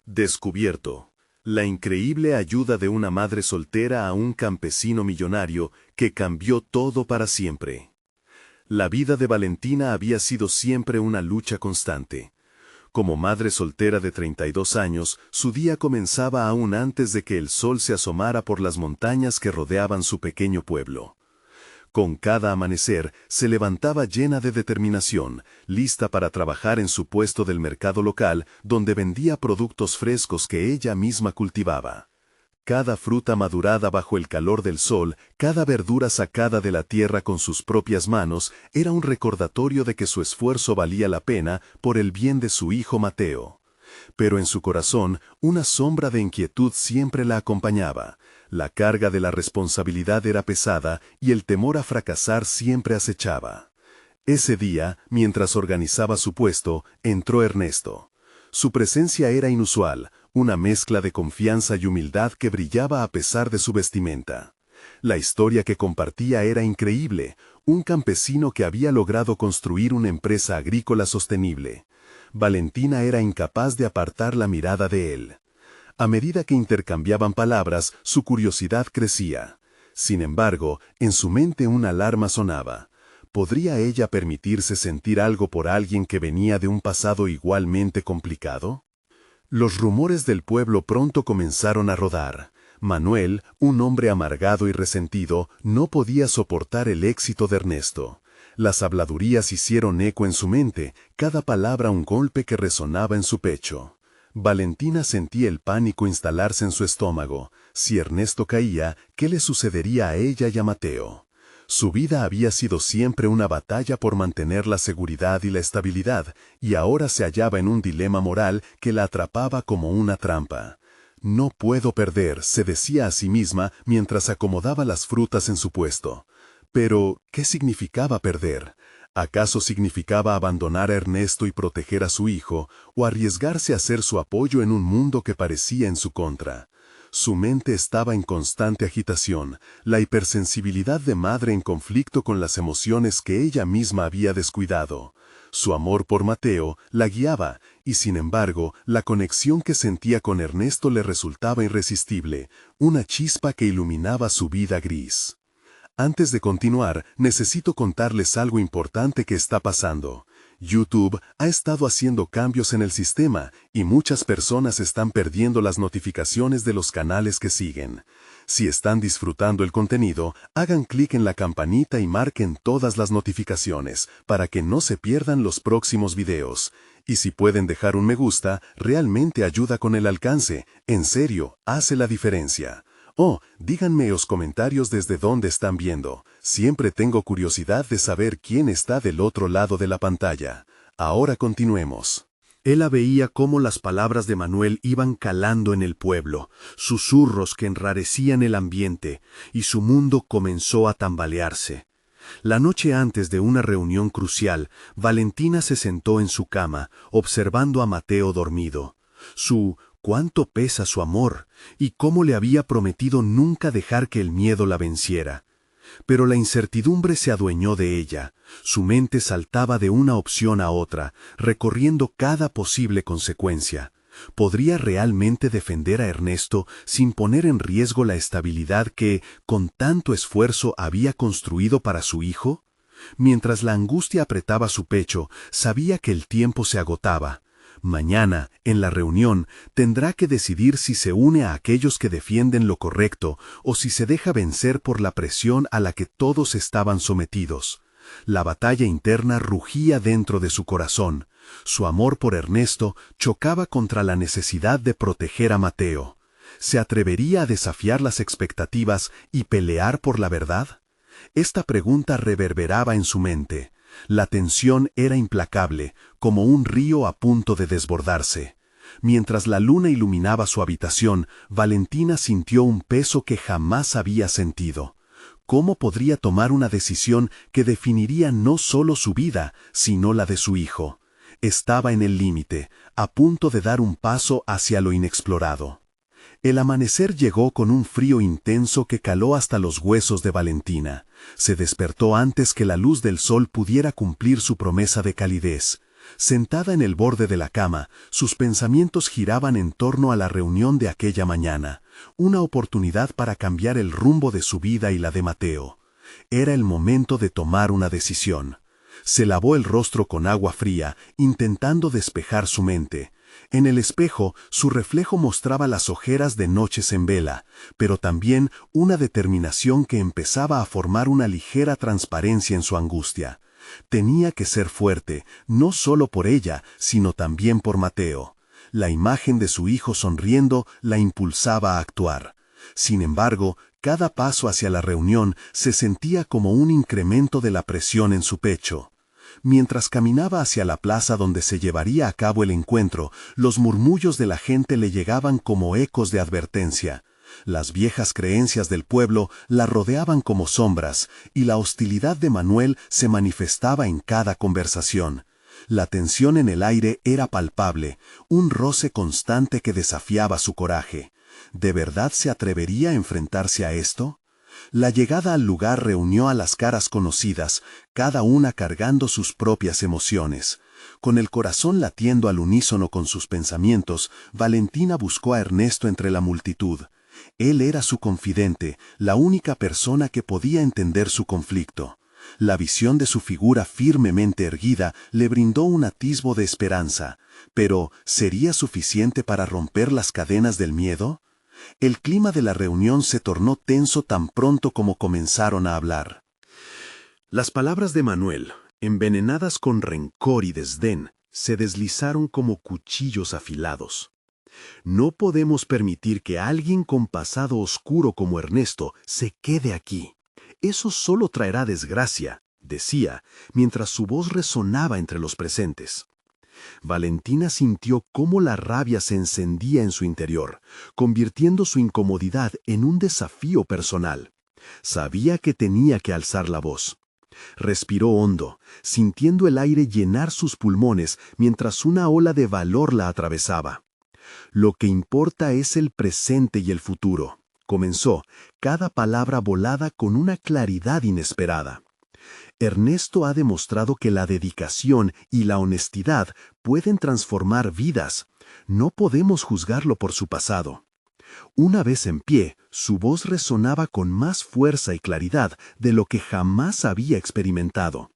Descubierto. La increíble ayuda de una madre soltera a un campesino millonario que cambió todo para siempre. La vida de Valentina había sido siempre una lucha constante. Como madre soltera de 32 años, su día comenzaba aún antes de que el sol se asomara por las montañas que rodeaban su pequeño pueblo. Con cada amanecer, se levantaba llena de determinación, lista para trabajar en su puesto del mercado local, donde vendía productos frescos que ella misma cultivaba. Cada fruta madurada bajo el calor del sol, cada verdura sacada de la tierra con sus propias manos, era un recordatorio de que su esfuerzo valía la pena por el bien de su hijo Mateo. Pero en su corazón, una sombra de inquietud siempre la acompañaba. La carga de la responsabilidad era pesada y el temor a fracasar siempre acechaba. Ese día, mientras organizaba su puesto, entró Ernesto. Su presencia era inusual, una mezcla de confianza y humildad que brillaba a pesar de su vestimenta. La historia que compartía era increíble, un campesino que había logrado construir una empresa agrícola sostenible. Valentina era incapaz de apartar la mirada de él. A medida que intercambiaban palabras, su curiosidad crecía. Sin embargo, en su mente una alarma sonaba. ¿Podría ella permitirse sentir algo por alguien que venía de un pasado igualmente complicado? Los rumores del pueblo pronto comenzaron a rodar. Manuel, un hombre amargado y resentido, no podía soportar el éxito de Ernesto. Las habladurías hicieron eco en su mente, cada palabra un golpe que resonaba en su pecho. Valentina sentía el pánico instalarse en su estómago. Si Ernesto caía, ¿qué le sucedería a ella y a Mateo? Su vida había sido siempre una batalla por mantener la seguridad y la estabilidad, y ahora se hallaba en un dilema moral que la atrapaba como una trampa. No puedo perder, se decía a sí misma mientras acomodaba las frutas en su puesto. Pero, ¿qué significaba perder? ¿Acaso significaba abandonar a Ernesto y proteger a su hijo, o arriesgarse a ser su apoyo en un mundo que parecía en su contra? Su mente estaba en constante agitación, la hipersensibilidad de madre en conflicto con las emociones que ella misma había descuidado. Su amor por Mateo la guiaba, y sin embargo, la conexión que sentía con Ernesto le resultaba irresistible, una chispa que iluminaba su vida gris. Antes de continuar, necesito contarles algo importante que está pasando. YouTube ha estado haciendo cambios en el sistema y muchas personas están perdiendo las notificaciones de los canales que siguen. Si están disfrutando el contenido, hagan clic en la campanita y marquen todas las notificaciones para que no se pierdan los próximos videos. Y si pueden dejar un me gusta, realmente ayuda con el alcance. En serio, hace la diferencia. Oh, díganme en los comentarios desde dónde están viendo. Siempre tengo curiosidad de saber quién está del otro lado de la pantalla. Ahora continuemos. Ella veía cómo las palabras de Manuel iban calando en el pueblo, susurros que enrarecían el ambiente, y su mundo comenzó a tambalearse. La noche antes de una reunión crucial, Valentina se sentó en su cama, observando a Mateo dormido. Cuánto pesa su amor, y cómo le había prometido nunca dejar que el miedo la venciera. Pero la incertidumbre se adueñó de ella. Su mente saltaba de una opción a otra, recorriendo cada posible consecuencia. ¿Podría realmente defender a Ernesto sin poner en riesgo la estabilidad que, con tanto esfuerzo, había construido para su hijo? Mientras la angustia apretaba su pecho, sabía que el tiempo se agotaba. Mañana, en la reunión, tendrá que decidir si se une a aquellos que defienden lo correcto o si se deja vencer por la presión a la que todos estaban sometidos. La batalla interna rugía dentro de su corazón. Su amor por Ernesto chocaba contra la necesidad de proteger a Mateo. ¿Se atrevería a desafiar las expectativas y pelear por la verdad? Esta pregunta reverberaba en su mente. La tensión era implacable, como un río a punto de desbordarse. Mientras la luna iluminaba su habitación, Valentina sintió un peso que jamás había sentido. ¿Cómo podría tomar una decisión que definiría no solo su vida, sino la de su hijo? Estaba en el límite, a punto de dar un paso hacia lo inexplorado. El amanecer llegó con un frío intenso que caló hasta los huesos de Valentina. Se despertó antes que la luz del sol pudiera cumplir su promesa de calidez. Sentada en el borde de la cama, sus pensamientos giraban en torno a la reunión de aquella mañana, una oportunidad para cambiar el rumbo de su vida y la de Mateo. Era el momento de tomar una decisión. Se lavó el rostro con agua fría, intentando despejar su mente. En el espejo, su reflejo mostraba las ojeras de noches en vela, pero también una determinación que empezaba a formar una ligera transparencia en su angustia. Tenía que ser fuerte, no solo por ella, sino también por Mateo. La imagen de su hijo sonriendo la impulsaba a actuar. Sin embargo, cada paso hacia la reunión se sentía como un incremento de la presión en su pecho. Mientras caminaba hacia la plaza donde se llevaría a cabo el encuentro, los murmullos de la gente le llegaban como ecos de advertencia. Las viejas creencias del pueblo la rodeaban como sombras, y la hostilidad de Manuel se manifestaba en cada conversación. La tensión en el aire era palpable, un roce constante que desafiaba su coraje. ¿De verdad se atrevería a enfrentarse a esto? La llegada al lugar reunió a las caras conocidas, cada una cargando sus propias emociones. Con el corazón latiendo al unísono con sus pensamientos, Valentina buscó a Ernesto entre la multitud. Él era su confidente, la única persona que podía entender su conflicto. La visión de su figura firmemente erguida le brindó un atisbo de esperanza. Pero, ¿sería suficiente para romper las cadenas del miedo? El clima de la reunión se tornó tenso tan pronto como comenzaron a hablar. Las palabras de Manuel, envenenadas con rencor y desdén, se deslizaron como cuchillos afilados. No podemos permitir que alguien con pasado oscuro como Ernesto se quede aquí. Eso solo traerá desgracia, decía, mientras su voz resonaba entre los presentes. Valentina sintió cómo la rabia se encendía en su interior, convirtiendo su incomodidad en un desafío personal. Sabía que tenía que alzar la voz. Respiró hondo, sintiendo el aire llenar sus pulmones mientras una ola de valor la atravesaba. Lo que importa es el presente y el futuro, comenzó, cada palabra volada con una claridad inesperada. Ernesto ha demostrado que la dedicación y la honestidad pueden transformar vidas. No podemos juzgarlo por su pasado. Una vez en pie, su voz resonaba con más fuerza y claridad de lo que jamás había experimentado.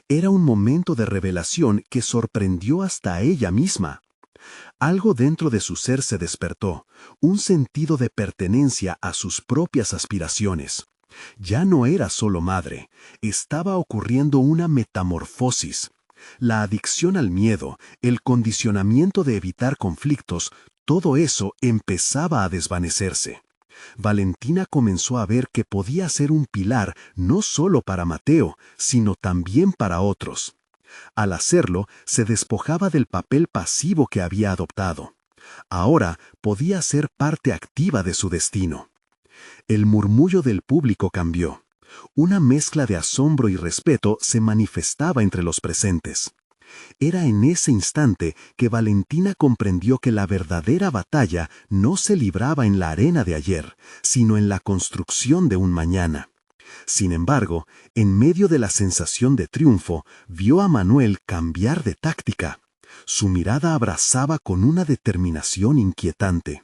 Era un momento de revelación que sorprendió hasta a ella misma. Algo dentro de su ser se despertó, un sentido de pertenencia a sus propias aspiraciones. Ya no era solo madre, estaba ocurriendo una metamorfosis. La adicción al miedo, el condicionamiento de evitar conflictos, todo eso empezaba a desvanecerse. Valentina comenzó a ver que podía ser un pilar no solo para Mateo, sino también para otros. Al hacerlo, se despojaba del papel pasivo que había adoptado. Ahora podía ser parte activa de su destino. El murmullo del público cambió. Una mezcla de asombro y respeto se manifestaba entre los presentes. Era en ese instante que Valentina comprendió que la verdadera batalla no se libraba en la arena de ayer, sino en la construcción de un mañana. Sin embargo, en medio de la sensación de triunfo, vio a Manuel cambiar de táctica. Su mirada abrazaba con una determinación inquietante.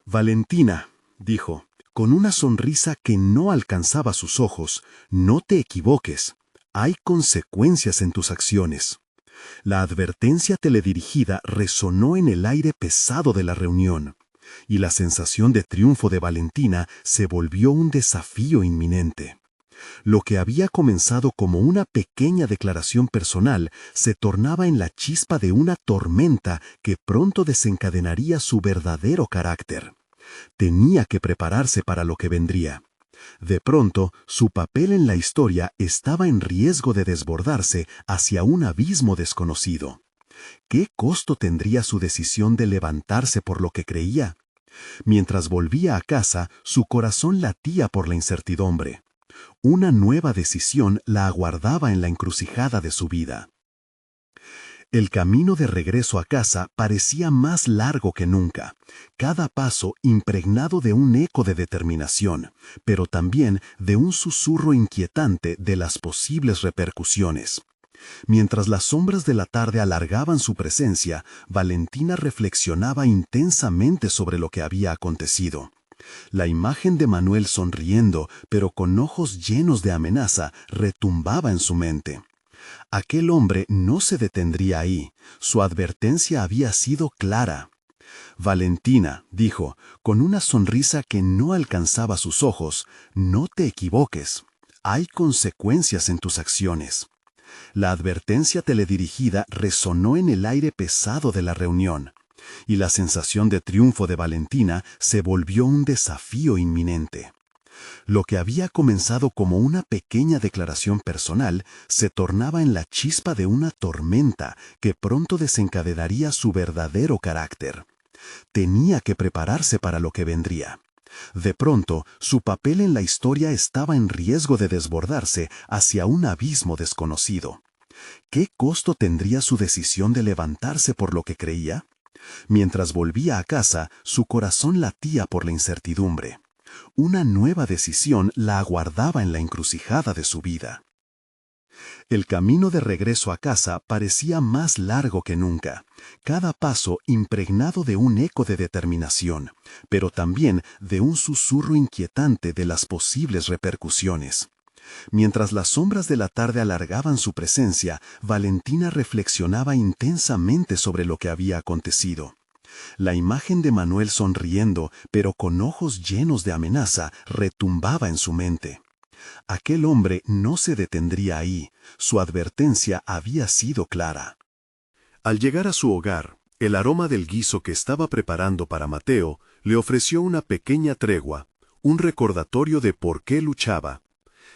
«Valentina», dijo, con una sonrisa que no alcanzaba sus ojos, «no te equivoques. Hay consecuencias en tus acciones». La advertencia teledirigida resonó en el aire pesado de la reunión, y la sensación de triunfo de Valentina se volvió un desafío inminente. Lo que había comenzado como una pequeña declaración personal se tornaba en la chispa de una tormenta que pronto desencadenaría su verdadero carácter. Tenía que prepararse para lo que vendría. De pronto, su papel en la historia estaba en riesgo de desbordarse hacia un abismo desconocido. ¿Qué costo tendría su decisión de levantarse por lo que creía? Mientras volvía a casa, su corazón latía por la incertidumbre. Una nueva decisión la aguardaba en la encrucijada de su vida. El camino de regreso a casa parecía más largo que nunca, cada paso impregnado de un eco de determinación, pero también de un susurro inquietante de las posibles repercusiones. Mientras las sombras de la tarde alargaban su presencia, Valentina reflexionaba intensamente sobre lo que había acontecido. La imagen de Manuel sonriendo, pero con ojos llenos de amenaza, retumbaba en su mente. Aquel hombre no se detendría ahí. Su advertencia había sido clara. Valentina, dijo, con una sonrisa que no alcanzaba sus ojos, no te equivoques. Hay consecuencias en tus acciones. La advertencia teledirigida resonó en el aire pesado de la reunión, y la sensación de triunfo de Valentina se volvió un desafío inminente. Lo que había comenzado como una pequeña declaración personal se tornaba en la chispa de una tormenta que pronto desencadenaría su verdadero carácter. Tenía que prepararse para lo que vendría. De pronto, su papel en la historia estaba en riesgo de desbordarse hacia un abismo desconocido. ¿Qué costo tendría su decisión de levantarse por lo que creía? Mientras volvía a casa, su corazón latía por la incertidumbre. Una nueva decisión la aguardaba en la encrucijada de su vida. El camino de regreso a casa parecía más largo que nunca, cada paso impregnado de un eco de determinación, pero también de un susurro inquietante de las posibles repercusiones. Mientras las sombras de la tarde alargaban su presencia, Valentina reflexionaba intensamente sobre lo que había acontecido. La imagen de Manuel sonriendo, pero con ojos llenos de amenaza, retumbaba en su mente. Aquel hombre no se detendría ahí. Su advertencia había sido clara. Al llegar a su hogar, el aroma del guiso que estaba preparando para Mateo le ofreció una pequeña tregua, un recordatorio de por qué luchaba.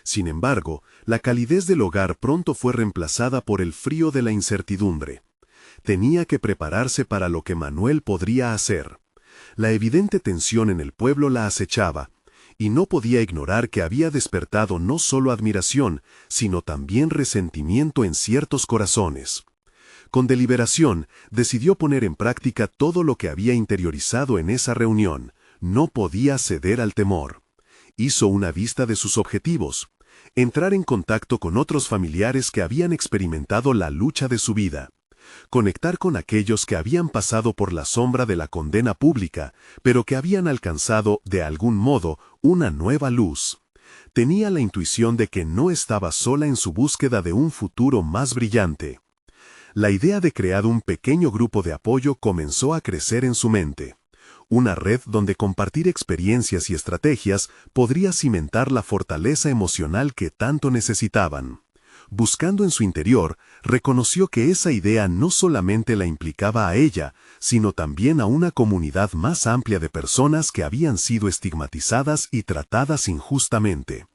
Sin embargo, la calidez del hogar pronto fue reemplazada por el frío de la incertidumbre. Tenía que prepararse para lo que Manuel podría hacer. La evidente tensión en el pueblo la acechaba, y no podía ignorar que había despertado no solo admiración, sino también resentimiento en ciertos corazones. Con deliberación, decidió poner en práctica todo lo que había interiorizado en esa reunión. No podía ceder al temor. Hizo una vista de sus objetivos: entrar en contacto con otros familiares que habían experimentado la lucha de su vida, conectar con aquellos que habían pasado por la sombra de la condena pública, pero que habían alcanzado, de algún modo, una nueva luz. Tenía la intuición de que no estaba sola en su búsqueda de un futuro más brillante. La idea de crear un pequeño grupo de apoyo comenzó a crecer en su mente. Una red donde compartir experiencias y estrategias podría cimentar la fortaleza emocional que tanto necesitaban. Buscando en su interior, reconoció que esa idea no solamente la implicaba a ella, sino también a una comunidad más amplia de personas que habían sido estigmatizadas y tratadas injustamente.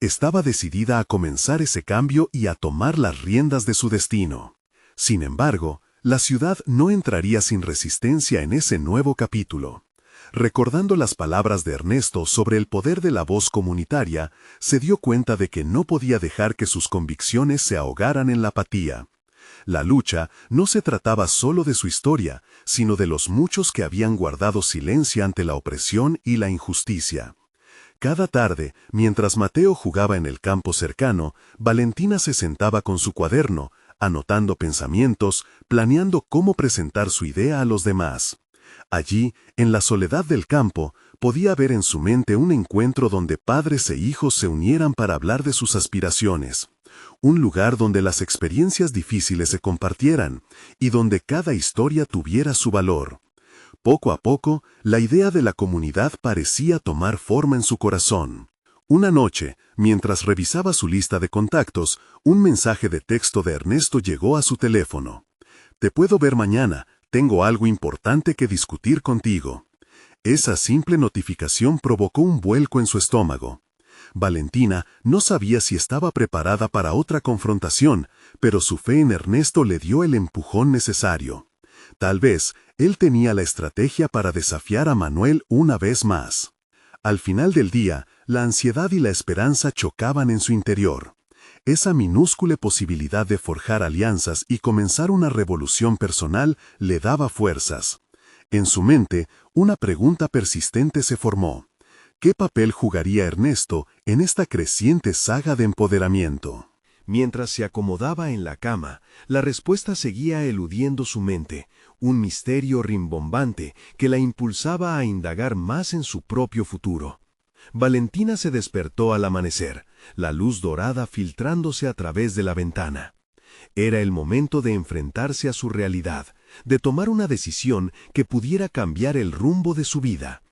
Estaba decidida a comenzar ese cambio y a tomar las riendas de su destino. Sin embargo, la ciudad no entraría sin resistencia en ese nuevo capítulo. Recordando las palabras de Ernesto sobre el poder de la voz comunitaria, se dio cuenta de que no podía dejar que sus convicciones se ahogaran en la apatía. La lucha no se trataba solo de su historia, sino de los muchos que habían guardado silencio ante la opresión y la injusticia. Cada tarde, mientras Mateo jugaba en el campo cercano, Valentina se sentaba con su cuaderno, anotando pensamientos, planeando cómo presentar su idea a los demás. Allí, en la soledad del campo, podía ver en su mente un encuentro donde padres e hijos se unieran para hablar de sus aspiraciones. Un lugar donde las experiencias difíciles se compartieran y donde cada historia tuviera su valor. Poco a poco, la idea de la comunidad parecía tomar forma en su corazón. Una noche, mientras revisaba su lista de contactos, un mensaje de texto de Ernesto llegó a su teléfono. «Te puedo ver mañana. Tengo algo importante que discutir contigo». Esa simple notificación provocó un vuelco en su estómago. Valentina no sabía si estaba preparada para otra confrontación, pero su fe en Ernesto le dio el empujón necesario. Tal vez él tenía la estrategia para desafiar a Manuel una vez más. Al final del día, la ansiedad y la esperanza chocaban en su interior. Esa minúscula posibilidad de forjar alianzas y comenzar una revolución personal le daba fuerzas. En su mente, una pregunta persistente se formó. ¿Qué papel jugaría Ernesto en esta creciente saga de empoderamiento? Mientras se acomodaba en la cama, la respuesta seguía eludiendo su mente, un misterio rimbombante que la impulsaba a indagar más en su propio futuro. Valentina se despertó al amanecer, la luz dorada filtrándose a través de la ventana. Era el momento de enfrentarse a su realidad, de tomar una decisión que pudiera cambiar el rumbo de su vida.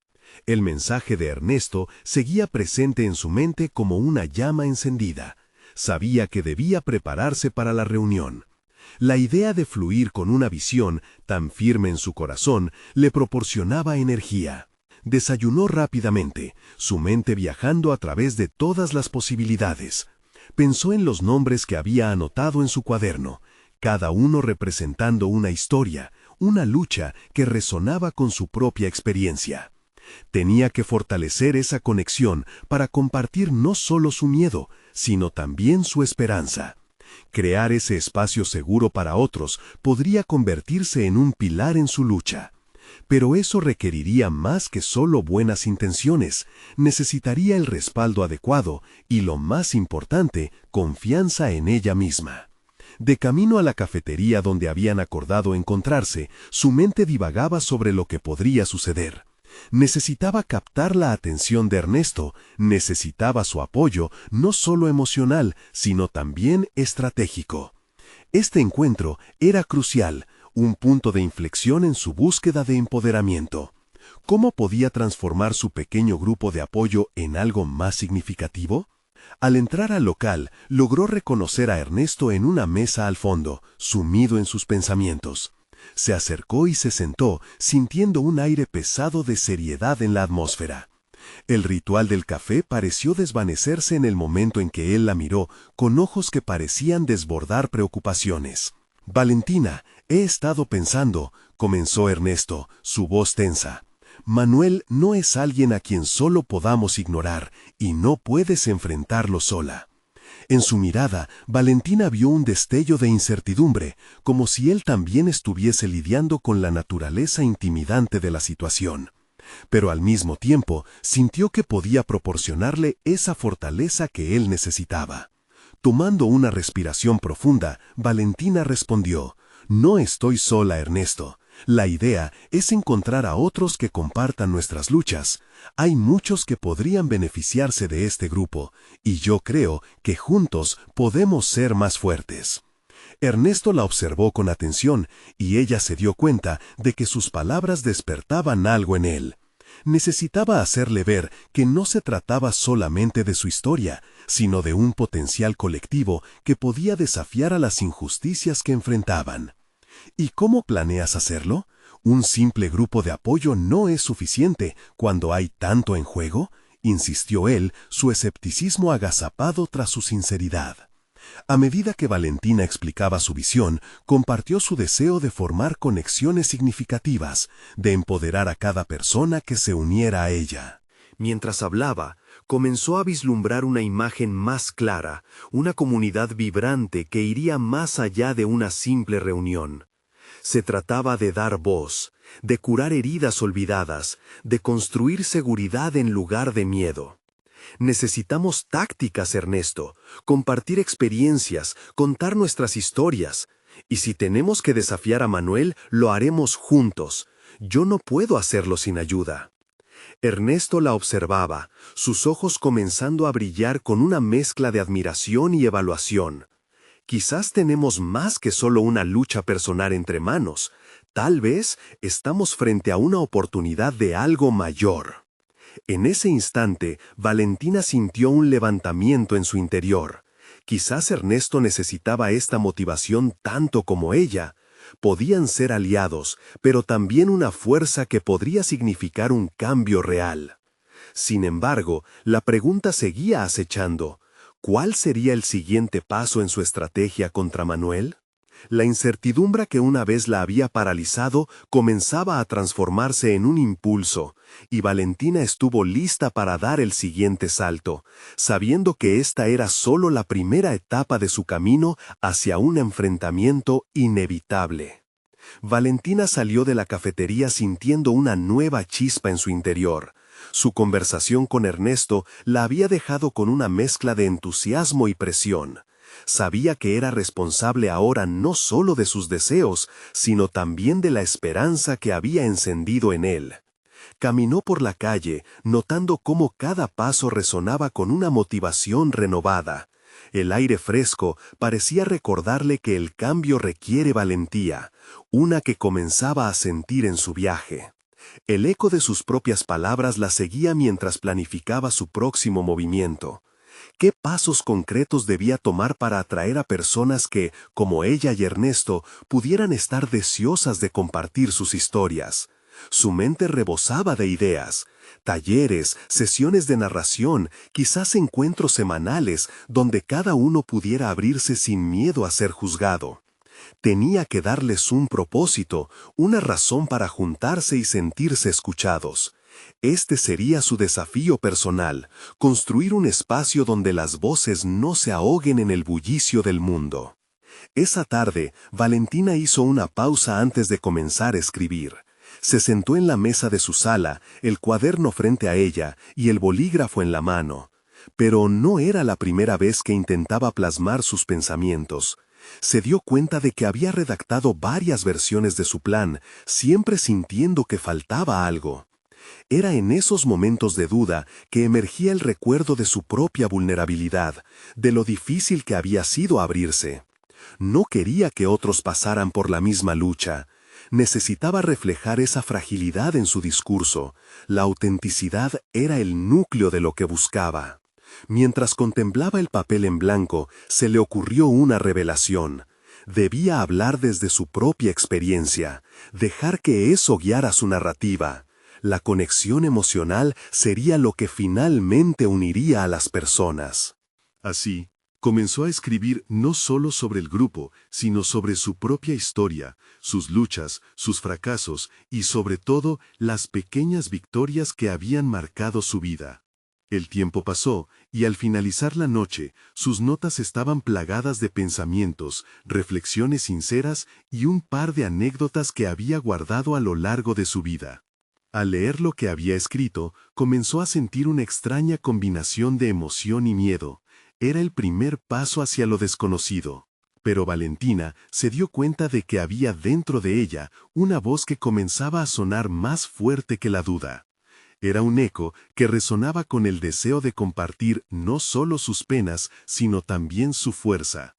El mensaje de Ernesto seguía presente en su mente como una llama encendida. Sabía que debía prepararse para la reunión. La idea de fluir con una visión tan firme en su corazón le proporcionaba energía. Desayunó rápidamente, su mente viajando a través de todas las posibilidades. Pensó en los nombres que había anotado en su cuaderno, cada uno representando una historia, una lucha que resonaba con su propia experiencia. Tenía que fortalecer esa conexión para compartir no solo su miedo, sino también su esperanza. Crear ese espacio seguro para otros podría convertirse en un pilar en su lucha. Pero eso requeriría más que solo buenas intenciones, necesitaría el respaldo adecuado y, lo más importante, confianza en ella misma. De camino a la cafetería donde habían acordado encontrarse, su mente divagaba sobre lo que podría suceder. Necesitaba captar la atención de Ernesto, necesitaba su apoyo, no solo emocional, sino también estratégico. Este encuentro era crucial, un punto de inflexión en su búsqueda de empoderamiento. ¿Cómo podía transformar su pequeño grupo de apoyo en algo más significativo? Al entrar al local, logró reconocer a Ernesto en una mesa al fondo, sumido en sus pensamientos. Se acercó y se sentó, sintiendo un aire pesado de seriedad en la atmósfera. El ritual del café pareció desvanecerse en el momento en que él la miró, con ojos que parecían desbordar preocupaciones. «Valentina, he estado pensando», comenzó Ernesto, su voz tensa. «Manuel no es alguien a quien solo podamos ignorar, y no puedes enfrentarlo sola». En su mirada, Valentina vio un destello de incertidumbre, como si él también estuviese lidiando con la naturaleza intimidante de la situación. Pero al mismo tiempo, sintió que podía proporcionarle esa fortaleza que él necesitaba. Tomando una respiración profunda, Valentina respondió: «No estoy sola, Ernesto. La idea es encontrar a otros que compartan nuestras luchas. Hay muchos que podrían beneficiarse de este grupo, y yo creo que juntos podemos ser más fuertes». Ernesto la observó con atención, y ella se dio cuenta de que sus palabras despertaban algo en él. Necesitaba hacerle ver que no se trataba solamente de su historia, sino de un potencial colectivo que podía desafiar a las injusticias que enfrentaban. ¿Y cómo planeas hacerlo? ¿Un simple grupo de apoyo no es suficiente cuando hay tanto en juego?, insistió él, su escepticismo agazapado tras su sinceridad. A medida que Valentina explicaba su visión, compartió su deseo de formar conexiones significativas, de empoderar a cada persona que se uniera a ella. Mientras hablaba, comenzó a vislumbrar una imagen más clara, una comunidad vibrante que iría más allá de una simple reunión. Se trataba de dar voz, de curar heridas olvidadas, de construir seguridad en lugar de miedo. Necesitamos tácticas, Ernesto, compartir experiencias, contar nuestras historias. Y si tenemos que desafiar a Manuel, lo haremos juntos. Yo no puedo hacerlo sin ayuda. Ernesto la observaba, sus ojos comenzando a brillar con una mezcla de admiración y evaluación. Quizás tenemos más que solo una lucha personal entre manos. Tal vez estamos frente a una oportunidad de algo mayor. En ese instante, Valentina sintió un levantamiento en su interior. Quizás Ernesto necesitaba esta motivación tanto como ella. Podían ser aliados, pero también una fuerza que podría significar un cambio real. Sin embargo, la pregunta seguía acechando. ¿Cuál sería el siguiente paso en su estrategia contra Manuel? La incertidumbre que una vez la había paralizado comenzaba a transformarse en un impulso, y Valentina estuvo lista para dar el siguiente salto, sabiendo que esta era solo la primera etapa de su camino hacia un enfrentamiento inevitable. Valentina salió de la cafetería sintiendo una nueva chispa en su interior. Su conversación con Ernesto la había dejado con una mezcla de entusiasmo y presión. Sabía que era responsable ahora no solo de sus deseos, sino también de la esperanza que había encendido en él. Caminó por la calle, notando cómo cada paso resonaba con una motivación renovada. El aire fresco parecía recordarle que el cambio requiere valentía, una que comenzaba a sentir en su viaje. El eco de sus propias palabras la seguía mientras planificaba su próximo movimiento. ¿Qué pasos concretos debía tomar para atraer a personas que, como ella y Ernesto, pudieran estar deseosas de compartir sus historias? Su mente rebosaba de ideas, talleres, sesiones de narración, quizás encuentros semanales donde cada uno pudiera abrirse sin miedo a ser juzgado. Tenía que darles un propósito, una razón para juntarse y sentirse escuchados. Este sería su desafío personal, construir un espacio donde las voces no se ahoguen en el bullicio del mundo. Esa tarde, Valentina hizo una pausa antes de comenzar a escribir. Se sentó en la mesa de su sala, el cuaderno frente a ella y el bolígrafo en la mano. Pero no era la primera vez que intentaba plasmar sus pensamientos. Se dio cuenta de que había redactado varias versiones de su plan, siempre sintiendo que faltaba algo. Era en esos momentos de duda que emergía el recuerdo de su propia vulnerabilidad, de lo difícil que había sido abrirse. No quería que otros pasaran por la misma lucha. Necesitaba reflejar esa fragilidad en su discurso. La autenticidad era el núcleo de lo que buscaba. Mientras contemplaba el papel en blanco, se le ocurrió una revelación. Debía hablar desde su propia experiencia, dejar que eso guiara su narrativa. La conexión emocional sería lo que finalmente uniría a las personas. Así, comenzó a escribir no solo sobre el grupo, sino sobre su propia historia, sus luchas, sus fracasos y sobre todo las pequeñas victorias que habían marcado su vida. El tiempo pasó, y al finalizar la noche, sus notas estaban plagadas de pensamientos, reflexiones sinceras y un par de anécdotas que había guardado a lo largo de su vida. Al leer lo que había escrito, comenzó a sentir una extraña combinación de emoción y miedo. Era el primer paso hacia lo desconocido. Pero Valentina se dio cuenta de que había dentro de ella una voz que comenzaba a sonar más fuerte que la duda. Era un eco que resonaba con el deseo de compartir no solo sus penas, sino también su fuerza.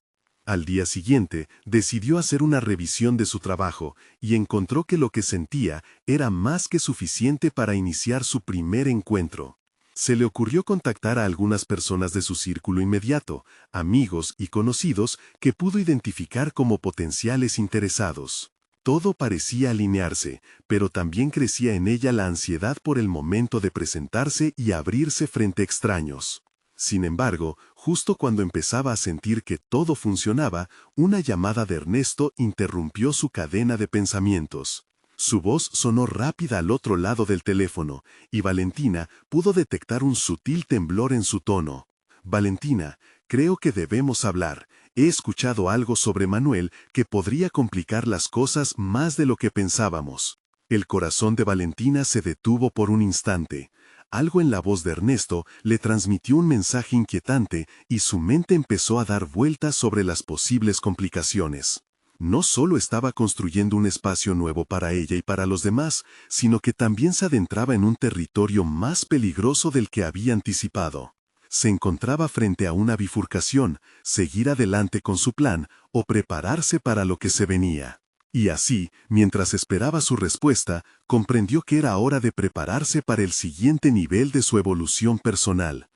Al día siguiente, decidió hacer una revisión de su trabajo y encontró que lo que sentía era más que suficiente para iniciar su primer encuentro. Se le ocurrió contactar a algunas personas de su círculo inmediato, amigos y conocidos que pudo identificar como potenciales interesados. Todo parecía alinearse, pero también crecía en ella la ansiedad por el momento de presentarse y abrirse frente a extraños. Sin embargo, justo cuando empezaba a sentir que todo funcionaba, una llamada de Ernesto interrumpió su cadena de pensamientos. Su voz sonó rápida al otro lado del teléfono, y Valentina pudo detectar un sutil temblor en su tono. «Valentina, creo que debemos hablar. He escuchado algo sobre Manuel que podría complicar las cosas más de lo que pensábamos». El corazón de Valentina se detuvo por un instante. Algo en la voz de Ernesto le transmitió un mensaje inquietante y su mente empezó a dar vueltas sobre las posibles complicaciones. No solo estaba construyendo un espacio nuevo para ella y para los demás, sino que también se adentraba en un territorio más peligroso del que había anticipado. Se encontraba frente a una bifurcación, seguir adelante con su plan o prepararse para lo que se venía. Y así, mientras esperaba su respuesta, comprendió que era hora de prepararse para el siguiente nivel de su evolución personal.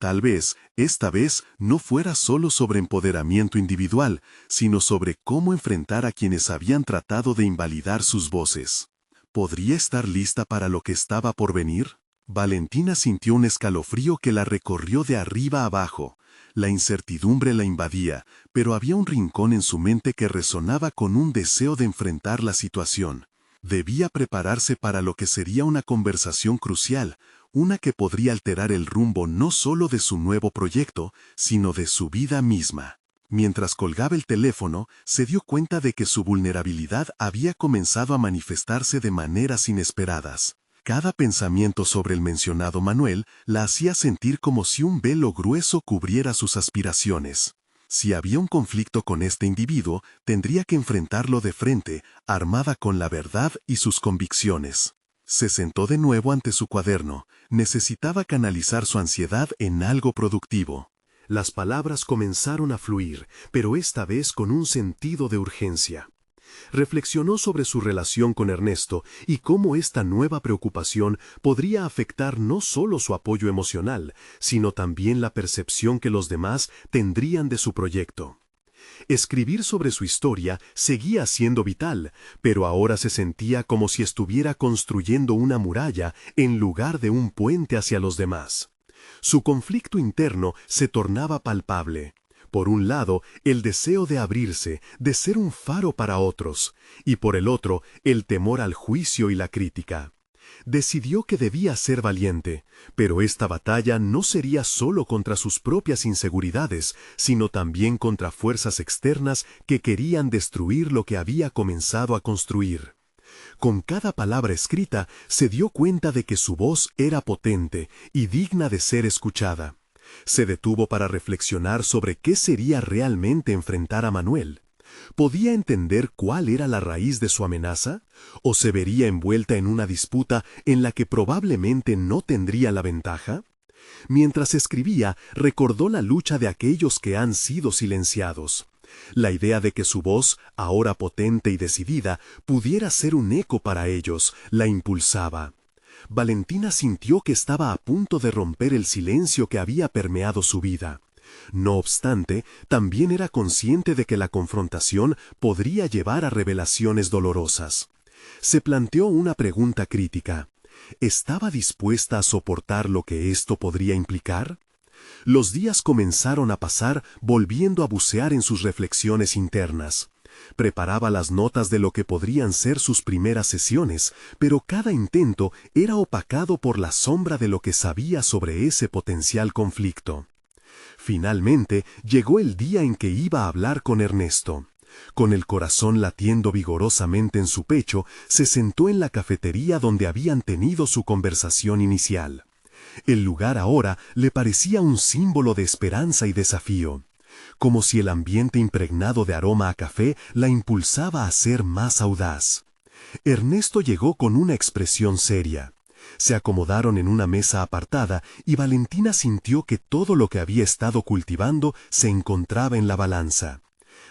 Tal vez, esta vez, no fuera solo sobre empoderamiento individual, sino sobre cómo enfrentar a quienes habían tratado de invalidar sus voces. ¿Podría estar lista para lo que estaba por venir? Valentina sintió un escalofrío que la recorrió de arriba a abajo. La incertidumbre la invadía, pero había un rincón en su mente que resonaba con un deseo de enfrentar la situación. Debía prepararse para lo que sería una conversación crucial, una que podría alterar el rumbo no solo de su nuevo proyecto, sino de su vida misma. Mientras colgaba el teléfono, se dio cuenta de que su vulnerabilidad había comenzado a manifestarse de maneras inesperadas. Cada pensamiento sobre el mencionado Manuel la hacía sentir como si un velo grueso cubriera sus aspiraciones. Si había un conflicto con este individuo, tendría que enfrentarlo de frente, armada con la verdad y sus convicciones. Se sentó de nuevo ante su cuaderno. Necesitaba canalizar su ansiedad en algo productivo. Las palabras comenzaron a fluir, pero esta vez con un sentido de urgencia. Reflexionó sobre su relación con Ernesto y cómo esta nueva preocupación podría afectar no solo su apoyo emocional, sino también la percepción que los demás tendrían de su proyecto. Escribir sobre su historia seguía siendo vital, pero ahora se sentía como si estuviera construyendo una muralla en lugar de un puente hacia los demás. Su conflicto interno se tornaba palpable. Por un lado, el deseo de abrirse, de ser un faro para otros, y por el otro, el temor al juicio y la crítica. Decidió que debía ser valiente, pero esta batalla no sería solo contra sus propias inseguridades, sino también contra fuerzas externas que querían destruir lo que había comenzado a construir. Con cada palabra escrita, se dio cuenta de que su voz era potente y digna de ser escuchada. Se detuvo para reflexionar sobre qué sería realmente enfrentar a Manuel. ¿Podía entender cuál era la raíz de su amenaza? ¿O se vería envuelta en una disputa en la que probablemente no tendría la ventaja? Mientras escribía, recordó la lucha de aquellos que han sido silenciados. La idea de que su voz, ahora potente y decidida, pudiera ser un eco para ellos, la impulsaba. Valentina sintió que estaba a punto de romper el silencio que había permeado su vida. No obstante, también era consciente de que la confrontación podría llevar a revelaciones dolorosas. Se planteó una pregunta crítica. ¿Estaba dispuesta a soportar lo que esto podría implicar? Los días comenzaron a pasar volviendo a bucear en sus reflexiones internas. Preparaba las notas de lo que podrían ser sus primeras sesiones, pero cada intento era opacado por la sombra de lo que sabía sobre ese potencial conflicto. Finalmente, llegó el día en que iba a hablar con Ernesto. Con el corazón latiendo vigorosamente en su pecho, se sentó en la cafetería donde habían tenido su conversación inicial. El lugar ahora le parecía un símbolo de esperanza y desafío, como si el ambiente impregnado de aroma a café la impulsaba a ser más audaz. Ernesto llegó con una expresión seria. Se acomodaron en una mesa apartada y Valentina sintió que todo lo que había estado cultivando se encontraba en la balanza.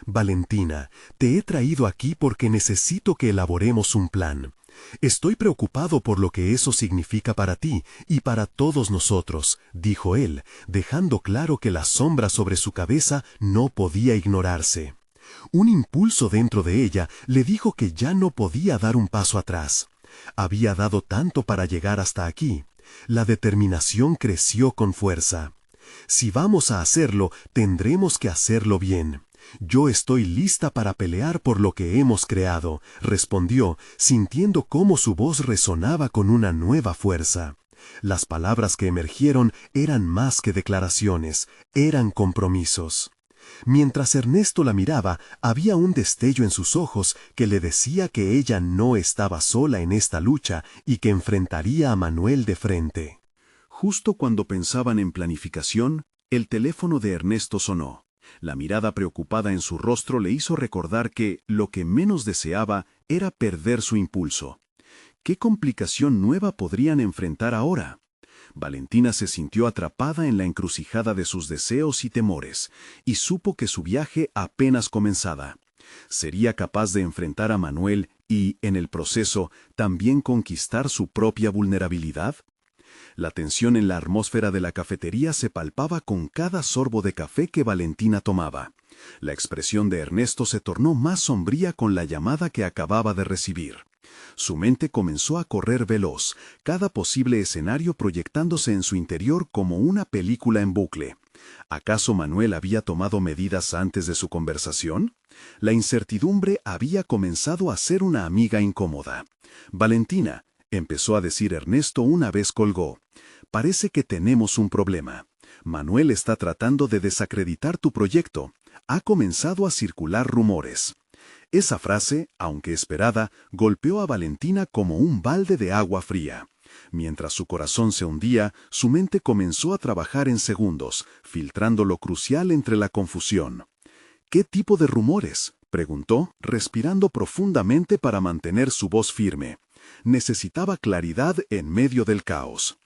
«Valentina, te he traído aquí porque necesito que elaboremos un plan. Estoy preocupado por lo que eso significa para ti y para todos nosotros», dijo él, dejando claro que la sombra sobre su cabeza no podía ignorarse. Un impulso dentro de ella le dijo que ya no podía dar un paso atrás. Había dado tanto para llegar hasta aquí. La determinación creció con fuerza. «Si vamos a hacerlo, tendremos que hacerlo bien. Yo estoy lista para pelear por lo que hemos creado», respondió, sintiendo cómo su voz resonaba con una nueva fuerza. Las palabras que emergieron eran más que declaraciones, eran compromisos. Mientras Ernesto la miraba, había un destello en sus ojos que le decía que ella no estaba sola en esta lucha y que enfrentaría a Manuel de frente. Justo cuando pensaban en planificación, el teléfono de Ernesto sonó. La mirada preocupada en su rostro le hizo recordar que lo que menos deseaba era perder su impulso. ¿Qué complicación nueva podrían enfrentar ahora? Valentina se sintió atrapada en la encrucijada de sus deseos y temores, y supo que su viaje apenas comenzaba. ¿Sería capaz de enfrentar a Manuel y, en el proceso, también conquistar su propia vulnerabilidad? La tensión en la atmósfera de la cafetería se palpaba con cada sorbo de café que Valentina tomaba. La expresión de Ernesto se tornó más sombría con la llamada que acababa de recibir. Su mente comenzó a correr veloz, cada posible escenario proyectándose en su interior como una película en bucle. ¿Acaso Manuel había tomado medidas antes de su conversación? La incertidumbre había comenzado a ser una amiga incómoda. «Valentina», empezó a decir Ernesto una vez colgó, «parece que tenemos un problema. Manuel está tratando de desacreditar tu proyecto. Ha comenzado a circular rumores». Esa frase, aunque esperada, golpeó a Valentina como un balde de agua fría. Mientras su corazón se hundía, su mente comenzó a trabajar en segundos, filtrando lo crucial entre la confusión. ¿Qué tipo de rumores?, preguntó, respirando profundamente para mantener su voz firme. Necesitaba claridad en medio del caos.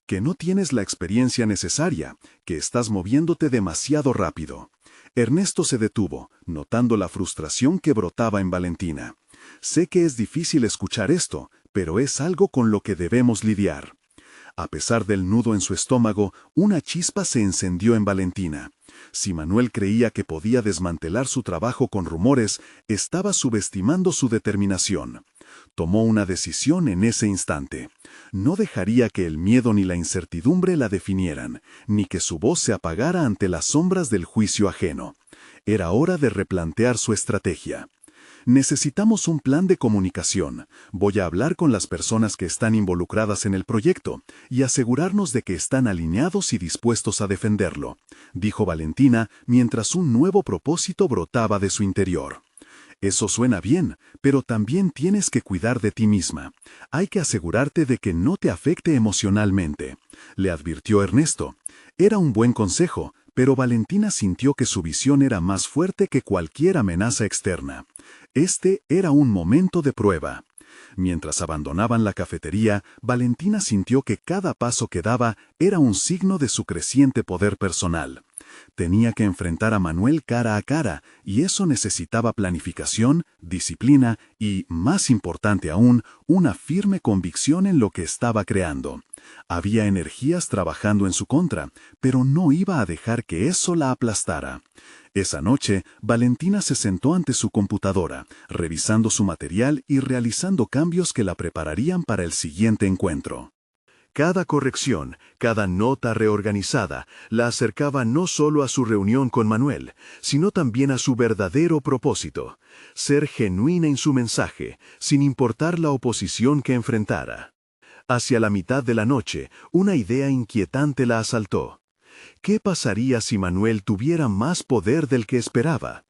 Que no tienes la experiencia necesaria, que estás moviéndote demasiado rápido. Ernesto se detuvo, notando la frustración que brotaba en Valentina. Sé que es difícil escuchar esto, pero es algo con lo que debemos lidiar. A pesar del nudo en su estómago, una chispa se encendió en Valentina. Si Manuel creía que podía desmantelar su trabajo con rumores, estaba subestimando su determinación. Tomó una decisión en ese instante. No dejaría que el miedo ni la incertidumbre la definieran, ni que su voz se apagara ante las sombras del juicio ajeno. Era hora de replantear su estrategia. Necesitamos un plan de comunicación. Voy a hablar con las personas que están involucradas en el proyecto y asegurarnos de que están alineados y dispuestos a defenderlo, dijo Valentina mientras un nuevo propósito brotaba de su interior. Eso suena bien, pero también tienes que cuidar de ti misma. Hay que asegurarte de que no te afecte emocionalmente, le advirtió Ernesto. Era un buen consejo, pero Valentina sintió que su visión era más fuerte que cualquier amenaza externa. Este era un momento de prueba. Mientras abandonaban la cafetería, Valentina sintió que cada paso que daba era un signo de su creciente poder personal. Tenía que enfrentar a Manuel cara a cara, y eso necesitaba planificación, disciplina y, más importante aún, una firme convicción en lo que estaba creando. Había energías trabajando en su contra, pero no iba a dejar que eso la aplastara. Esa noche, Valentina se sentó ante su computadora, revisando su material y realizando cambios que la prepararían para el siguiente encuentro. Cada corrección, cada nota reorganizada, la acercaba no solo a su reunión con Manuel, sino también a su verdadero propósito: ser genuina en su mensaje, sin importar la oposición que enfrentara. Hacia la mitad de la noche, una idea inquietante la asaltó. ¿Qué pasaría si Manuel tuviera más poder del que esperaba?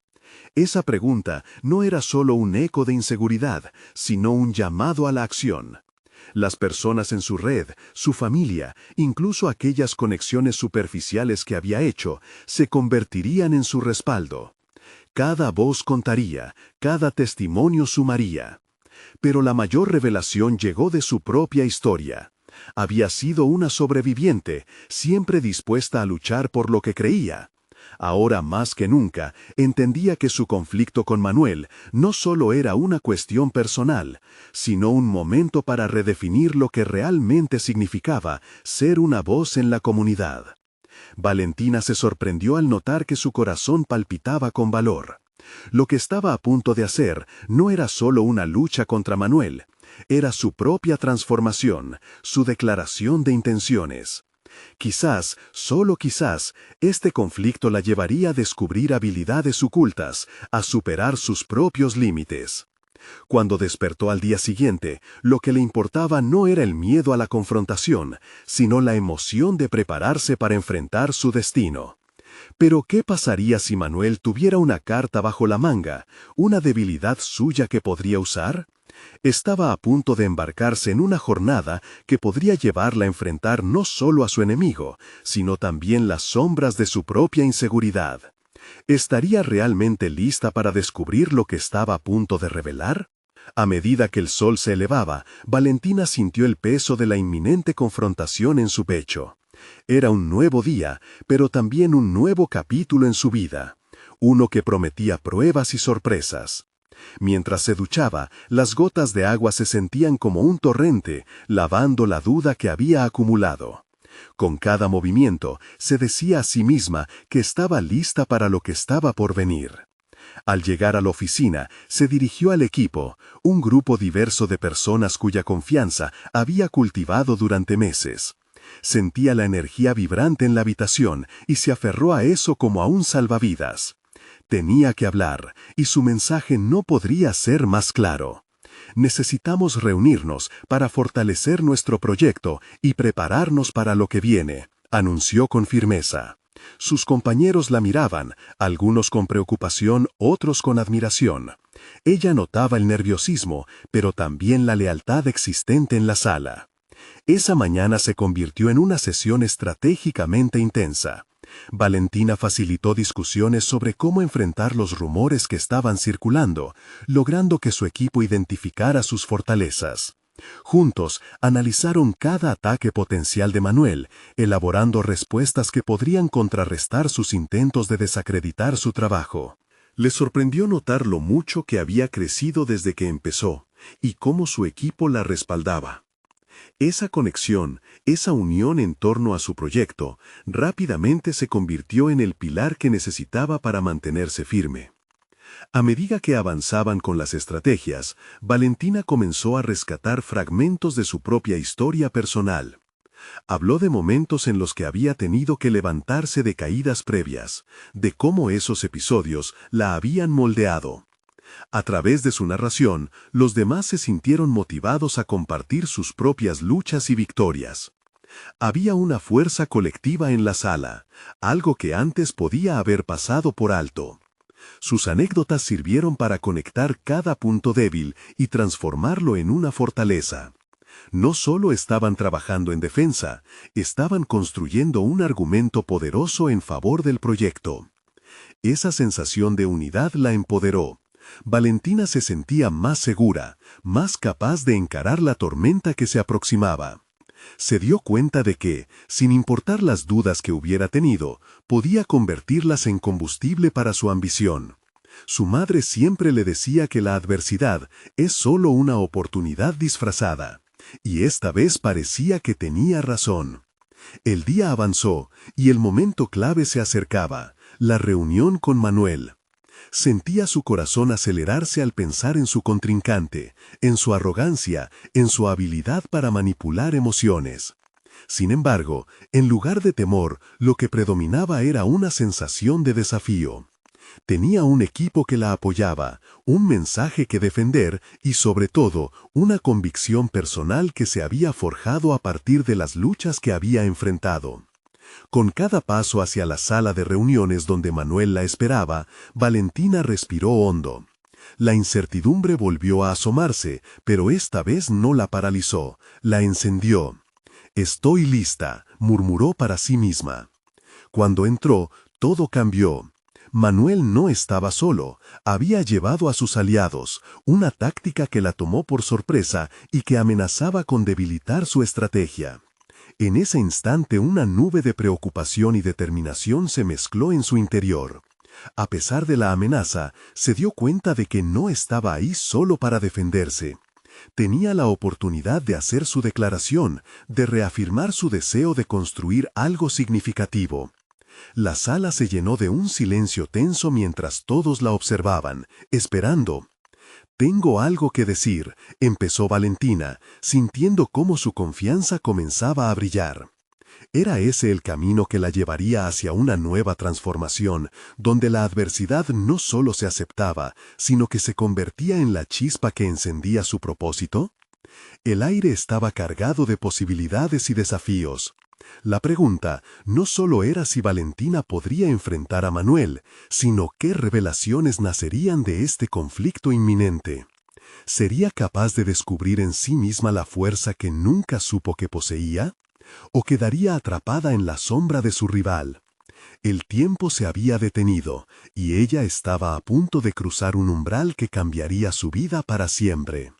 Esa pregunta no era solo un eco de inseguridad, sino un llamado a la acción. Las personas en su red, su familia, incluso aquellas conexiones superficiales que había hecho, se convertirían en su respaldo. Cada voz contaría, cada testimonio sumaría. Pero la mayor revelación llegó de su propia historia. Había sido una sobreviviente, siempre dispuesta a luchar por lo que creía. Ahora más que nunca, entendía que su conflicto con Manuel no solo era una cuestión personal, sino un momento para redefinir lo que realmente significaba ser una voz en la comunidad. Valentina se sorprendió al notar que su corazón palpitaba con valor. Lo que estaba a punto de hacer no era solo una lucha contra Manuel, era su propia transformación, su declaración de intenciones. Quizás, solo quizás, este conflicto la llevaría a descubrir habilidades ocultas, a superar sus propios límites. Cuando despertó al día siguiente, lo que le importaba no era el miedo a la confrontación, sino la emoción de prepararse para enfrentar su destino. Pero ¿qué pasaría si Manuel tuviera una carta bajo la manga, una debilidad suya que podría usar? Estaba a punto de embarcarse en una jornada que podría llevarla a enfrentar no solo a su enemigo, sino también las sombras de su propia inseguridad. ¿Estaría realmente lista para descubrir lo que estaba a punto de revelar? A medida que el sol se elevaba, Valentina sintió el peso de la inminente confrontación en su pecho. Era un nuevo día, pero también un nuevo capítulo en su vida, uno que prometía pruebas y sorpresas. Mientras se duchaba, las gotas de agua se sentían como un torrente, lavando la duda que había acumulado. Con cada movimiento, se decía a sí misma que estaba lista para lo que estaba por venir. Al llegar a la oficina, se dirigió al equipo, un grupo diverso de personas cuya confianza había cultivado durante meses. Sentía la energía vibrante en la habitación y se aferró a eso como a un salvavidas. Tenía que hablar, y su mensaje no podría ser más claro. Necesitamos reunirnos para fortalecer nuestro proyecto y prepararnos para lo que viene, anunció con firmeza. Sus compañeros la miraban, algunos con preocupación, otros con admiración. Ella notaba el nerviosismo, pero también la lealtad existente en la sala. Esa mañana se convirtió en una sesión estratégicamente intensa. Valentina facilitó discusiones sobre cómo enfrentar los rumores que estaban circulando, logrando que su equipo identificara sus fortalezas. Juntos, analizaron cada ataque potencial de Manuel, elaborando respuestas que podrían contrarrestar sus intentos de desacreditar su trabajo. Les sorprendió notar lo mucho que había crecido desde que empezó, y cómo su equipo la respaldaba. Esa conexión, esa unión en torno a su proyecto, rápidamente se convirtió en el pilar que necesitaba para mantenerse firme. A medida que avanzaban con las estrategias, Valentina comenzó a rescatar fragmentos de su propia historia personal. Habló de momentos en los que había tenido que levantarse de caídas previas, de cómo esos episodios la habían moldeado. A través de su narración, los demás se sintieron motivados a compartir sus propias luchas y victorias. Había una fuerza colectiva en la sala, algo que antes podía haber pasado por alto. Sus anécdotas sirvieron para conectar cada punto débil y transformarlo en una fortaleza. No solo estaban trabajando en defensa, estaban construyendo un argumento poderoso en favor del proyecto. Esa sensación de unidad la empoderó. Valentina se sentía más segura, más capaz de encarar la tormenta que se aproximaba. Se dio cuenta de que, sin importar las dudas que hubiera tenido, podía convertirlas en combustible para su ambición. Su madre siempre le decía que la adversidad es solo una oportunidad disfrazada, y esta vez parecía que tenía razón. El día avanzó, y el momento clave se acercaba, la reunión con Manuel. Sentía su corazón acelerarse al pensar en su contrincante, en su arrogancia, en su habilidad para manipular emociones. Sin embargo, en lugar de temor, lo que predominaba era una sensación de desafío. Tenía un equipo que la apoyaba, un mensaje que defender y, sobre todo, una convicción personal que se había forjado a partir de las luchas que había enfrentado. Con cada paso hacia la sala de reuniones donde Manuel la esperaba, Valentina respiró hondo. La incertidumbre volvió a asomarse, pero esta vez no la paralizó, la encendió. «Estoy lista», murmuró para sí misma. Cuando entró, todo cambió. Manuel no estaba solo, había llevado a sus aliados, una táctica que la tomó por sorpresa y que amenazaba con debilitar su estrategia. En ese instante una nube de preocupación y determinación se mezcló en su interior. A pesar de la amenaza, se dio cuenta de que no estaba ahí solo para defenderse. Tenía la oportunidad de hacer su declaración, de reafirmar su deseo de construir algo significativo. La sala se llenó de un silencio tenso mientras todos la observaban, esperando. «Tengo algo que decir», empezó Valentina, sintiendo cómo su confianza comenzaba a brillar. Era ese el camino que la llevaría hacia una nueva transformación, donde la adversidad no solo se aceptaba, sino que se convertía en la chispa que encendía su propósito. El aire estaba cargado de posibilidades y desafíos. La pregunta no solo era si Valentina podría enfrentar a Manuel, sino qué revelaciones nacerían de este conflicto inminente. ¿Sería capaz de descubrir en sí misma la fuerza que nunca supo que poseía? ¿O quedaría atrapada en la sombra de su rival? El tiempo se había detenido, y ella estaba a punto de cruzar un umbral que cambiaría su vida para siempre.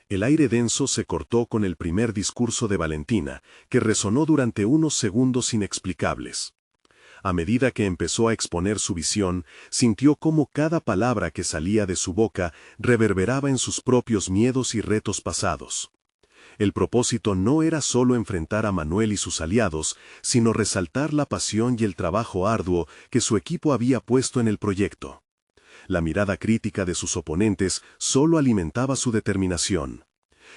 El aire denso se cortó con el primer discurso de Valentina, que resonó durante unos segundos inexplicables. A medida que empezó a exponer su visión, sintió cómo cada palabra que salía de su boca reverberaba en sus propios miedos y retos pasados. El propósito no era solo enfrentar a Manuel y sus aliados, sino resaltar la pasión y el trabajo arduo que su equipo había puesto en el proyecto. La mirada crítica de sus oponentes solo alimentaba su determinación.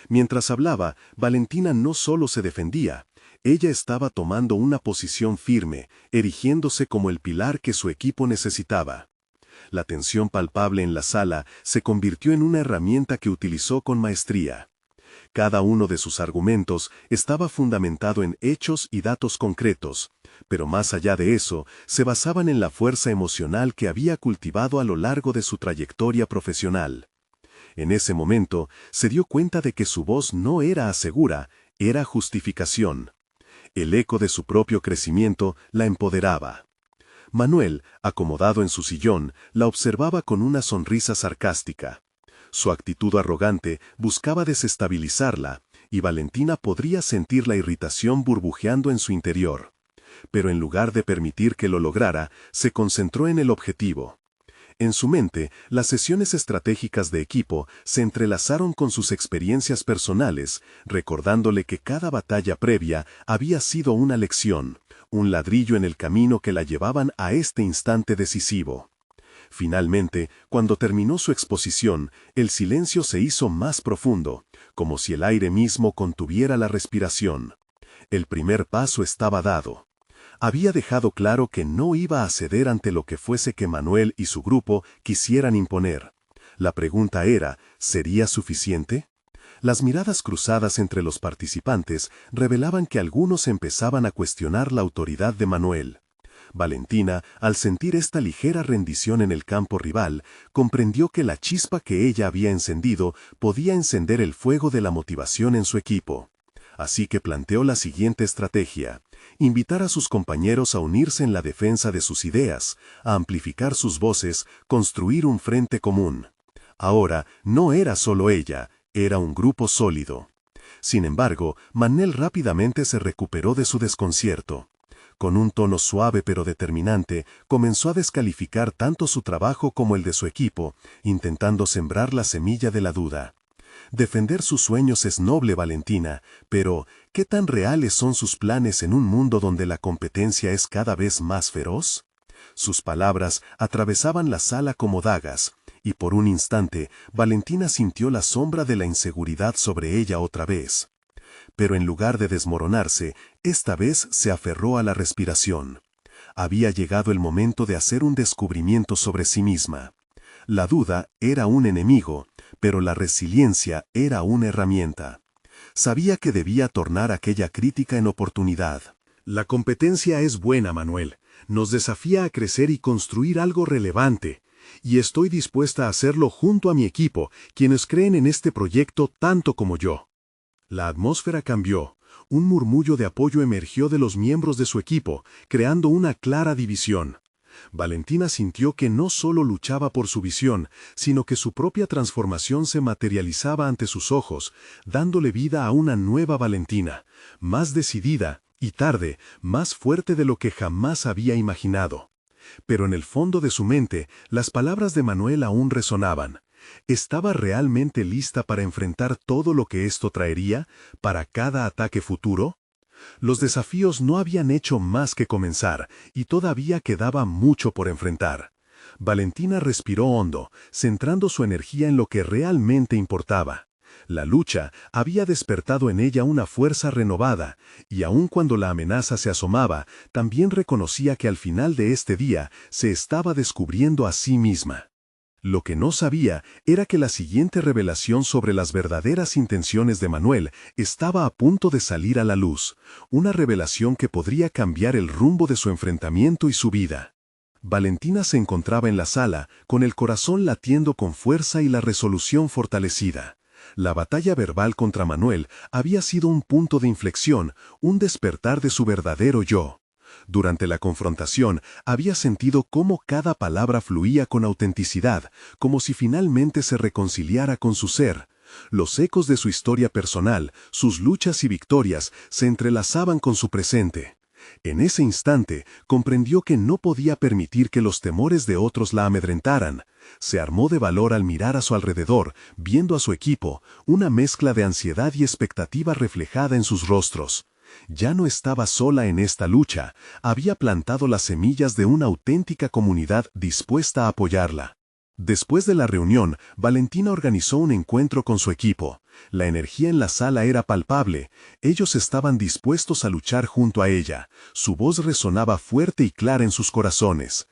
Mientras hablaba, Valentina no solo se defendía, ella estaba tomando una posición firme, erigiéndose como el pilar que su equipo necesitaba. La tensión palpable en la sala se convirtió en una herramienta que utilizó con maestría. Cada uno de sus argumentos estaba fundamentado en hechos y datos concretos, pero más allá de eso, se basaban en la fuerza emocional que había cultivado a lo largo de su trayectoria profesional. En ese momento, se dio cuenta de que su voz no era asegura, Era justificación. El eco de su propio crecimiento la empoderaba. Manuel, acomodado en su sillón, la observaba con una sonrisa sarcástica. Su actitud arrogante buscaba desestabilizarla, y Valentina podría sentir la irritación burbujeando en su interior. Pero en lugar de permitir que lo lograra, se concentró en el objetivo. En su mente, las sesiones estratégicas de equipo se entrelazaron con sus experiencias personales, recordándole que cada batalla previa había sido una lección, un ladrillo en el camino que la llevaban a este instante decisivo. Finalmente, cuando terminó su exposición, el silencio se hizo más profundo, como si el aire mismo contuviera la respiración. El primer paso estaba dado. Había dejado claro que no iba a ceder ante lo que fuese que Manuel y su grupo quisieran imponer. La pregunta era, ¿sería suficiente? Las miradas cruzadas entre los participantes revelaban que algunos empezaban a cuestionar la autoridad de Manuel. Valentina, al sentir esta ligera rendición en el campo rival, comprendió que la chispa que ella había encendido podía encender el fuego de la motivación en su equipo. Así que planteó la siguiente estrategia: invitar a sus compañeros a unirse en la defensa de sus ideas, a amplificar sus voces, construir un frente común. Ahora, no era solo ella, era un grupo sólido. Sin embargo, Manel rápidamente se recuperó de su desconcierto. Con un tono suave pero determinante, comenzó a descalificar tanto su trabajo como el de su equipo, intentando sembrar la semilla de la duda. Defender sus sueños es noble, Valentina, pero ¿qué tan reales son sus planes en un mundo donde la competencia es cada vez más feroz? Sus palabras atravesaban la sala como dagas, y por un instante Valentina sintió la sombra de la inseguridad sobre ella otra vez. Pero en lugar de desmoronarse, esta vez se aferró a la respiración. Había llegado el momento de hacer un descubrimiento sobre sí misma. La duda era un enemigo, pero la resiliencia era una herramienta. Sabía que debía tornar aquella crítica en oportunidad. La competencia es buena, Manuel. Nos desafía a crecer y construir algo relevante. Y estoy dispuesta a hacerlo junto a mi equipo, quienes creen en este proyecto tanto como yo. La atmósfera cambió. Un murmullo de apoyo emergió de los miembros de su equipo, creando una clara división. Valentina sintió que no solo luchaba por su visión, sino que su propia transformación se materializaba ante sus ojos, dándole vida a una nueva Valentina, más decidida y tarde, más fuerte de lo que jamás había imaginado. Pero en el fondo de su mente, las palabras de Manuel aún resonaban. ¿Estaba realmente lista para enfrentar todo lo que esto traería, para cada ataque futuro? Los desafíos no habían hecho más que comenzar, y todavía quedaba mucho por enfrentar. Valentina respiró hondo, centrando su energía en lo que realmente importaba. La lucha había despertado en ella una fuerza renovada, y aun cuando la amenaza se asomaba, también reconocía que al final de este día se estaba descubriendo a sí misma. Lo que no sabía era que la siguiente revelación sobre las verdaderas intenciones de Manuel estaba a punto de salir a la luz, una revelación que podría cambiar el rumbo de su enfrentamiento y su vida. Valentina se encontraba en la sala, con el corazón latiendo con fuerza y la resolución fortalecida. La batalla verbal contra Manuel había sido un punto de inflexión, un despertar de su verdadero yo. Durante la confrontación, había sentido cómo cada palabra fluía con autenticidad, como si finalmente se reconciliara con su ser. Los ecos de su historia personal, sus luchas y victorias, se entrelazaban con su presente. En ese instante, comprendió que no podía permitir que los temores de otros la amedrentaran. Se armó de valor al mirar a su alrededor, viendo a su equipo, una mezcla de ansiedad y expectativa reflejada en sus rostros. Ya no estaba sola en esta lucha, había plantado las semillas de una auténtica comunidad dispuesta a apoyarla. Después de la reunión, Valentina organizó un encuentro con su equipo. La energía en la sala era palpable, ellos estaban dispuestos a luchar junto a ella, su voz resonaba fuerte y clara en sus corazones.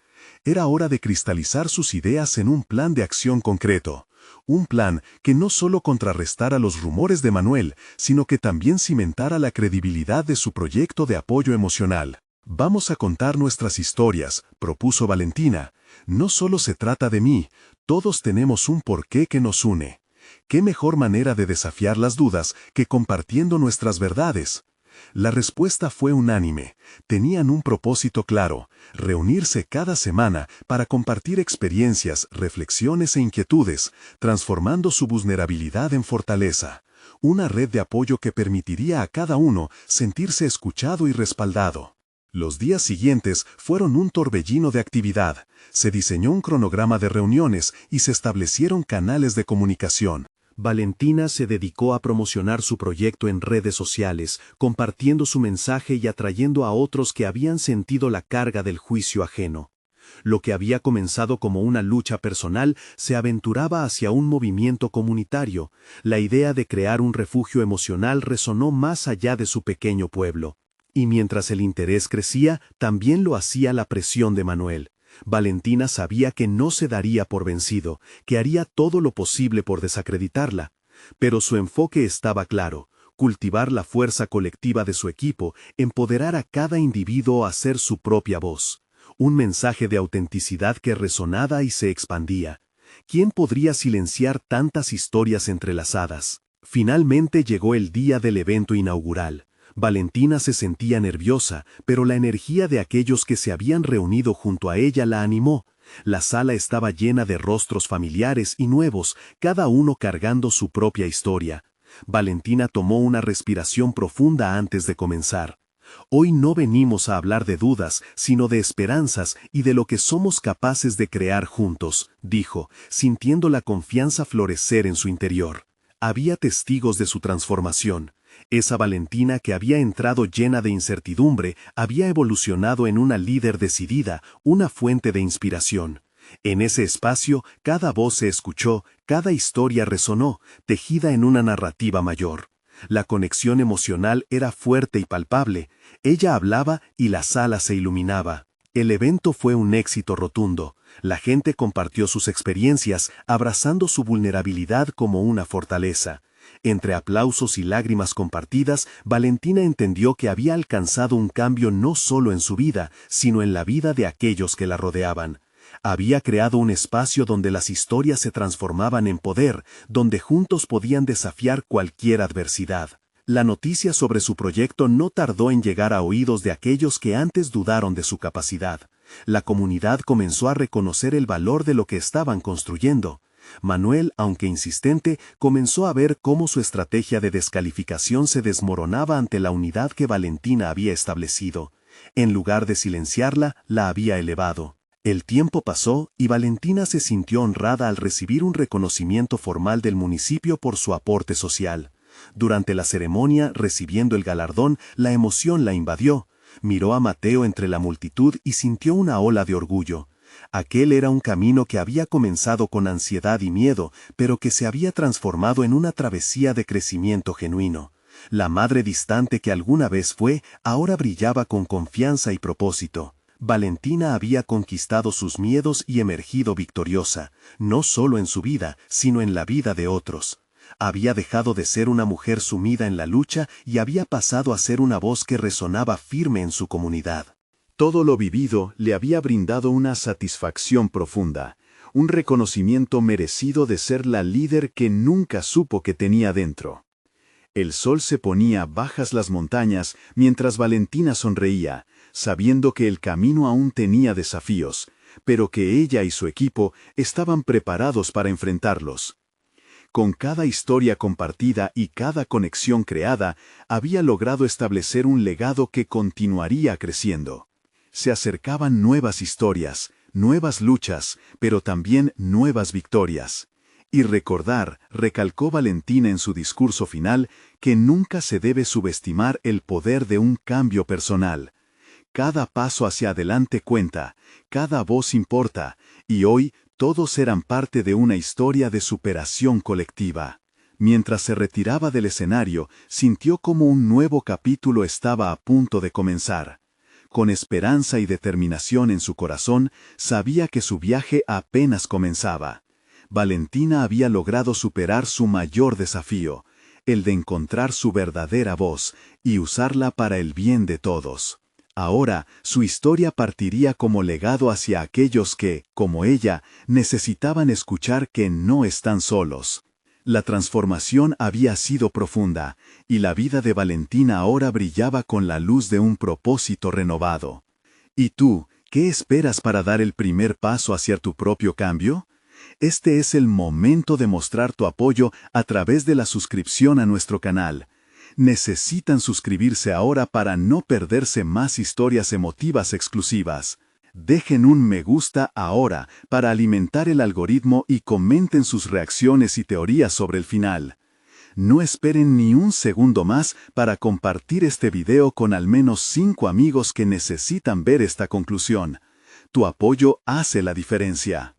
Era hora de cristalizar sus ideas en un plan de acción concreto. Un plan que no solo contrarrestara los rumores de Manuel, sino que también cimentara la credibilidad de su proyecto de apoyo emocional. Vamos a contar nuestras historias, propuso Valentina. No solo se trata de mí, todos tenemos un porqué que nos une. ¿Qué mejor manera de desafiar las dudas que compartiendo nuestras verdades? La respuesta fue unánime. Tenían un propósito claro: reunirse cada semana para compartir experiencias, reflexiones e inquietudes, transformando su vulnerabilidad en fortaleza. Una red de apoyo que permitiría a cada uno sentirse escuchado y respaldado. Los días siguientes fueron un torbellino de actividad. Se diseñó un cronograma de reuniones y se establecieron canales de comunicación. Valentina se dedicó a promocionar su proyecto en redes sociales, compartiendo su mensaje y atrayendo a otros que habían sentido la carga del juicio ajeno. Lo que había comenzado como una lucha personal se aventuraba hacia un movimiento comunitario. La idea de crear un refugio emocional resonó más allá de su pequeño pueblo. Y mientras el interés crecía, también lo hacía la presión de Manuel. Valentina sabía que no se daría por vencido, que haría todo lo posible por desacreditarla. Pero su enfoque estaba claro: cultivar la fuerza colectiva de su equipo, empoderar a cada individuo a hacer su propia voz. Un mensaje de autenticidad que resonaba y se expandía. ¿Quién podría silenciar tantas historias entrelazadas? Finalmente llegó el día del evento inaugural. Valentina se sentía nerviosa, pero la energía de aquellos que se habían reunido junto a ella la animó. La sala estaba llena de rostros familiares y nuevos, cada uno cargando su propia historia. Valentina tomó una respiración profunda antes de comenzar. Hoy no venimos a hablar de dudas, sino de esperanzas y de lo que somos capaces de crear juntos, dijo, sintiendo la confianza florecer en su interior. Había testigos de su transformación. Esa Valentina que había entrado llena de incertidumbre había evolucionado en una líder decidida, una fuente de inspiración. En ese espacio, cada voz se escuchó, cada historia resonó, tejida en una narrativa mayor. La conexión emocional era fuerte y palpable. Ella hablaba y la sala se iluminaba. El evento fue un éxito rotundo. La gente compartió sus experiencias, abrazando su vulnerabilidad como una fortaleza. Entre aplausos y lágrimas compartidas, Valentina entendió que había alcanzado un cambio no solo en su vida, sino en la vida de aquellos que la rodeaban. Había creado un espacio donde las historias se transformaban en poder, donde juntos podían desafiar cualquier adversidad. La noticia sobre su proyecto no tardó en llegar a oídos de aquellos que antes dudaron de su capacidad. La comunidad comenzó a reconocer el valor de lo que estaban construyendo. Manuel, aunque insistente, comenzó a ver cómo su estrategia de descalificación se desmoronaba ante la unidad que Valentina había establecido. En lugar de silenciarla, la había elevado. El tiempo pasó y Valentina se sintió honrada al recibir un reconocimiento formal del municipio por su aporte social. Durante la ceremonia, recibiendo el galardón, la emoción la invadió. Miró a Mateo entre la multitud y sintió una ola de orgullo. Aquel era un camino que había comenzado con ansiedad y miedo, pero que se había transformado en una travesía de crecimiento genuino. La madre distante que alguna vez fue, ahora brillaba con confianza y propósito. Valentina había conquistado sus miedos y emergido victoriosa, no solo en su vida, sino en la vida de otros. Había dejado de ser una mujer sumida en la lucha y había pasado a ser una voz que resonaba firme en su comunidad. Todo lo vivido le había brindado una satisfacción profunda, un reconocimiento merecido de ser la líder que nunca supo que tenía dentro. El sol se ponía bajas las montañas mientras Valentina sonreía, sabiendo que el camino aún tenía desafíos, pero que ella y su equipo estaban preparados para enfrentarlos. Con cada historia compartida y cada conexión creada, había logrado establecer un legado que continuaría creciendo. Se acercaban nuevas historias, nuevas luchas, pero también nuevas victorias. Y recordar, recalcó Valentina en su discurso final, que nunca se debe subestimar el poder de un cambio personal. Cada paso hacia adelante cuenta, cada voz importa, y hoy todos eran parte de una historia de superación colectiva. Mientras se retiraba del escenario, sintió como un nuevo capítulo estaba a punto de comenzar. Con esperanza y determinación en su corazón, sabía que su viaje apenas comenzaba. Valentina había logrado superar su mayor desafío, el de encontrar su verdadera voz y usarla para el bien de todos. Ahora, su historia partiría como legado hacia aquellos que, como ella, necesitaban escuchar que no están solos. La transformación había sido profunda, y la vida de Valentina ahora brillaba con la luz de un propósito renovado. ¿Y tú, qué esperas para dar el primer paso hacia tu propio cambio? Este es el momento de mostrar tu apoyo a través de la suscripción a nuestro canal. Necesitan suscribirse ahora para no perderse más historias emotivas exclusivas. Dejen un me gusta ahora para alimentar el algoritmo y comenten sus reacciones y teorías sobre el final. No esperen ni un segundo más para compartir este video con al menos 5 amigos que necesitan ver esta conclusión. Tu apoyo hace la diferencia.